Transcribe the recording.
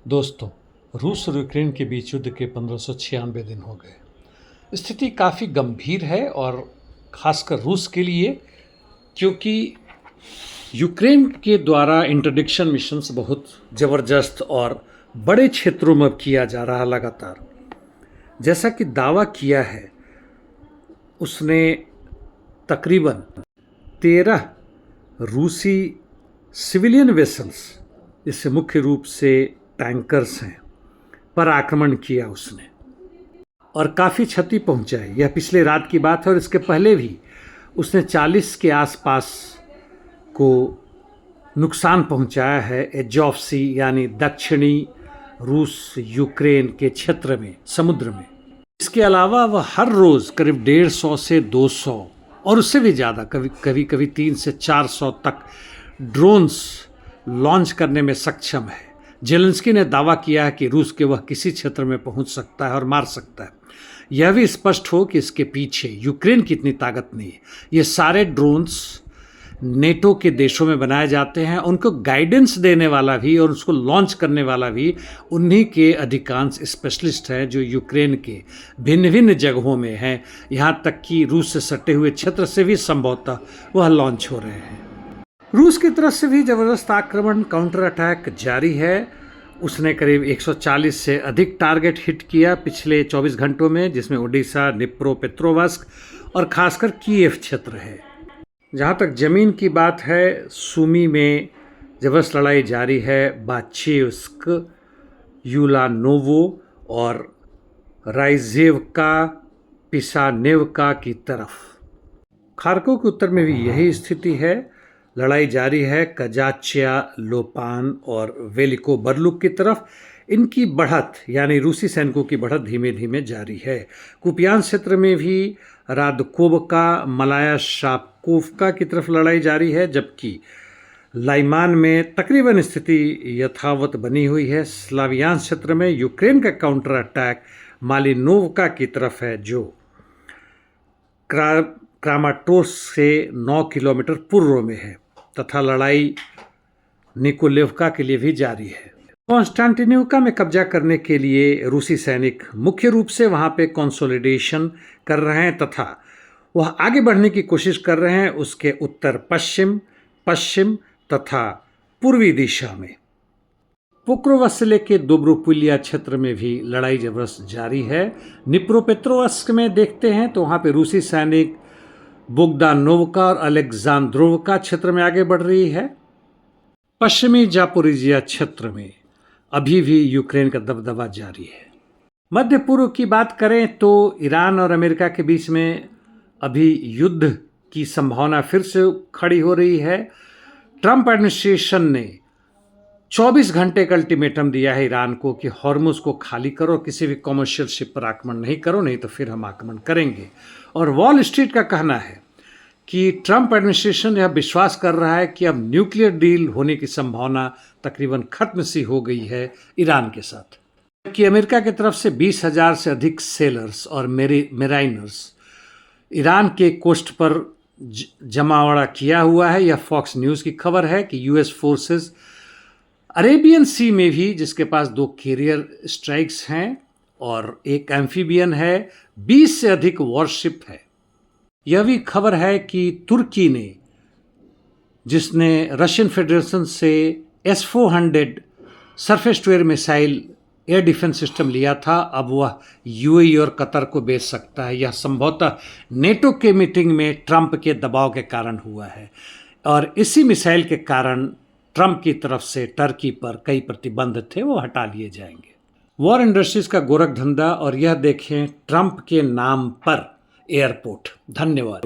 दोस्तों, रूस और यूक्रेन के बीच युद्ध के 1596 दिन हो गए। स्थिति काफ़ी गंभीर है और ख़ासकर रूस के लिए, क्योंकि यूक्रेन के द्वारा इंटरडिक्शन मिशंस बहुत ज़बरदस्त और बड़े क्षेत्रों में किया जा रहा लगातार। जैसा कि दावा किया है, उसने तकरीबन 13 रूसी सिविलियन वेसल्स, जिससे मुख्य रूप से टैंकर्स हैं, पर आक्रमण किया उसने और काफ़ी क्षति पहुंचाई। यह पिछले रात की बात है और इसके पहले भी उसने 40 के आसपास को नुकसान पहुंचाया है एजॉफ सी यानी दक्षिणी रूस यूक्रेन के क्षेत्र में, समुद्र में। इसके अलावा वह हर रोज़ करीब 150 से 200 और उससे भी ज़्यादा, कभी 3 से 400 तक ड्रोन्स लॉन्च करने में सक्षम है। जेलेंस्की ने दावा किया है कि रूस के वह किसी क्षेत्र में पहुंच सकता है और मार सकता है। यह भी स्पष्ट हो कि इसके पीछे यूक्रेन की इतनी ताकत नहीं है। ये सारे ड्रोन्स नेटो के देशों में बनाए जाते हैं। उनको गाइडेंस देने वाला भी और उसको लॉन्च करने वाला भी उन्हीं के अधिकांश स्पेशलिस्ट हैं जो यूक्रेन के भिन्न भिन्न जगहों में हैं। यहाँ तक कि रूस से सटे हुए क्षेत्र से भी संभवतः वह लॉन्च हो रहे हैं। रूस की तरफ से भी ज़बरदस्त आक्रमण, काउंटर अटैक जारी है। उसने करीब 140 से अधिक टारगेट हिट किया पिछले 24 घंटों में, जिसमें ओडिशा, निप्रोपेट्रोवस्क और खासकर कीव क्षेत्र है। जहाँ तक ज़मीन की बात है, सुमी में ज़बरदस्त लड़ाई जारी है। बाचेव्स्क, यूलानोवो और राइजेवका, पिसानेवका की तरफ। खार्कोव के उत्तर में भी यही स्थिति है। लड़ाई जारी है कजाच्या, लोपान और वेलिको बर्लुक की तरफ। इनकी बढ़त यानी रूसी सैनिकों की बढ़त धीमे धीमे जारी है। कुपियान क्षेत्र में भी रादकोवका, मलाया शापकोवका की तरफ लड़ाई जारी है, जबकि लाइमान में तकरीबन स्थिति यथावत बनी हुई है। स्लावियान क्षेत्र में यूक्रेन का काउंटर अटैक मालिनोवका की तरफ है, जो क्रामाटोर्स्क से 9 किलोमीटर पूर्व में है, तथा लड़ाई निकोलेवका के लिए भी जारी है। कॉन्स्टेंटिनोवका में कब्जा करने के लिए रूसी सैनिक मुख्य रूप से वहां पे कंसोलिडेशन कर रहे हैं तथा वह आगे बढ़ने की कोशिश कर रहे हैं उसके उत्तर पश्चिम, पश्चिम तथा पूर्वी दिशा में। पोक्रोवा से लेके दोब्रोपुलिया क्षेत्र में भी लड़ाई जबरदस्त जारी है। निप्रोपेट्रोवस्क में देखते हैं तो वहाँ पे रूसी सैनिक बोगदानोवका और अलेक्जेंद्रोवका क्षेत्र में आगे बढ़ रही है। पश्चिमी जापोरिजिया क्षेत्र में अभी भी यूक्रेन का दबदबा जारी है। मध्य पूर्व की बात करें तो ईरान और अमेरिका के बीच में अभी युद्ध की संभावना फिर से खड़ी हो रही है। ट्रंप एडमिनिस्ट्रेशन ने 24 घंटे का अल्टीमेटम दिया है ईरान को कि हॉर्मुज को खाली करो, किसी भी कॉमर्शियल शिप पर आक्रमण नहीं करो, नहीं तो फिर हम आक्रमण करेंगे। और वॉल स्ट्रीट का कहना है कि ट्रंप एडमिनिस्ट्रेशन यह विश्वास कर रहा है कि अब न्यूक्लियर डील होने की संभावना तकरीबन खत्म सी हो गई है ईरान के साथ। जबकि अमेरिका की तरफ से 20,000 से अधिक सेलर्स और मेराइनर्स ईरान के कोस्ट पर जमावड़ा किया हुआ है। यह फॉक्स न्यूज़ की खबर है कि यूएस फोर्सेस अरेबियन सी में भी, जिसके पास 2 कैरियर स्ट्राइक्स हैं और एक एम्फीबियन है, 20 से अधिक वॉरशिप है। यह भी खबर है कि तुर्की ने, जिसने रशियन फेडरेशन से S-400 surface to air missile air defence system लिया था, अब वह यूएई और कतर को बेच सकता है। यह संभवतः नेटो के मीटिंग में ट्रंप के दबाव के कारण हुआ है और इसी मिसाइल के कारण ट्रंप की तरफ से टर्की पर कई प्रतिबंध थे, वो हटा लिए जाएंगे। वॉर इंडस्ट्रीज का गोरख धंधा, और यह देखें ट्रंप के नाम पर एयरपोर्ट। धन्यवाद।